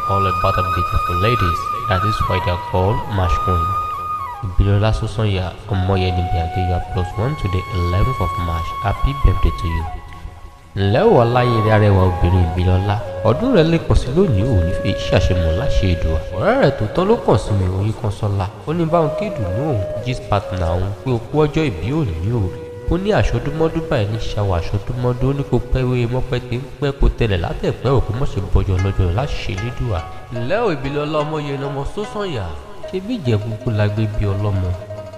all about the beautiful ladies. That is why they are called Mash Queen. Ibilola Sosanya Omoyeni Biadeya +1 to the 11th of March. Happy birthday to you. Ǹlẹ́ o Ọláyẹrẹ arẹwà obìnrin Ibilola, ọdún rẹ̀ lè pọ̀ sí lónìí ò ní fi ṣàṣemọ̀ láṣẹ Èdùà. Ọ̀rẹ́ rẹ̀ tó tán ló kàn sí mi oyin kan sọ́la. Ó ní báwọn kédùnú òun gist partner òun pé okú ọjọ́ ìbí òní o. Ó ní àṣọdúnmọ́dún báyìí ní ṣàwọ̀ àṣọdúnmọ́dún ó ní kó pẹ́ wé mọ́pẹ́ tí ń pẹ́ kó tẹ̀lẹ̀ látẹ̀pẹ́ òkú mọ̀ṣẹ́ bọ́jọ́ lọ́jọ́ láṣẹ Elédùà. Ǹlẹ́ o Ibilola Ọmọyẹni ọmọ Sosanya, ṣé bí Ìjẹ̀bú la gbé bí ọlọ́mọ?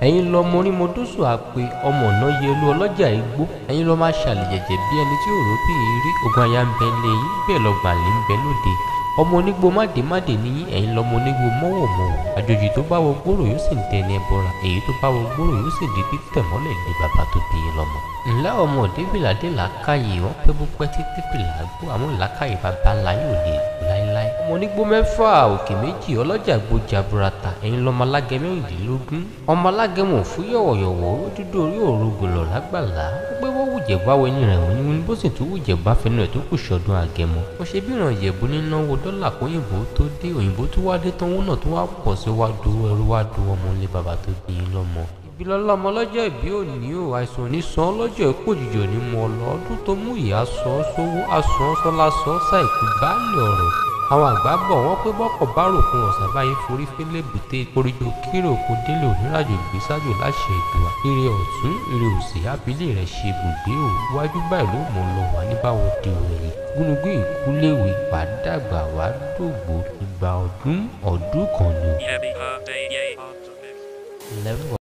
Ẹ̀yin lọmọ onímọ̀dúsù àpè ọmọ ọ̀nà yẹlú ọlọ́jà igbó. Ẹ̀yin lọ máa ṣàlẹ̀jẹ̀jẹ̀ bí ẹni tí òró bí rí ogun aya ń bẹ lẹ́yìn bẹ́ẹ̀ lọ́gbà lè ń bẹ lóde. Ọmọ onígbó mádèmádè níyìn, ẹ̀yin lọmọ onígbó mọ́wọ̀mọ́wọ̀. Àjòjì tó bá wọ gbòòrò yóò sì ń tẹni ẹbọra, èyí tó bá wọ gbòòrò yóò sì di títẹ̀ mọ́lẹ̀ lé bàbá tó bí yín lọ́mọ. Ǹlẹ́ ọmọ òdébìládé làákàyè wọn pẹ́ bó pẹ́ títí fìlà gbó àmọ́ làákàyè bàbá ńlá yóò lè kú láéláé. Ọmọ onígbó mẹ́fà òkè méjì ọlọ́jà gbójà burata, ẹ̀yin lọmọ alágẹ mẹ́rìndínlógún. Ọmọ alágẹ mọ̀ fún yọ̀wọ̀yọ̀wọ̀ ó dúdú orí òrùgò lọ lágbàlá. Ó pé wọ́n wùjẹ̀ bá wọ ẹni rẹ̀ wọ́n ní bó sì tún wùjẹ̀ bá fẹnu rẹ̀ tó kù ṣọdún àgẹmọ. Mo ṣe bí ìràn ìyẹ̀bù ní náwó dọ́là kóyìnbó tó dé, òyìnbó tó wá dé tán owó náà tó wá pọ̀ sí wá do ẹrú wá do ọmọ ilé bàbá tó bí yín lọ́mọ. Ibilola ọmọ lọ́jọ́ ìbí òní o, àìsàn òní san lọ́jọ́ ikú òjijì òní mú ọ lọ. Ọdún tó mú ìyá sọ ọ́ sówó aṣọ ọ́ sọ́lá sọ ọ́ ṣàìkú báàlì ọ̀rọ̀. Àwọn àgbà bọ̀ wọ́n pé bọ́kọ̀ bá ròkun ọ̀sán báyìí forí fẹ́lẹ́ bùté koríjó kéré òkú délé oníràjò gbésájò láṣẹ Èdùà. Ire ọ̀tún ire òsì abilé rẹ̀ ṣe ibùgbé o. Iwájú báyìí ló mọ̀ lọ wà ní báwo di òrèrè. Gúnugún ìkúléwé wà dàgbà wà dògbò ìgbà ọdún kan ni.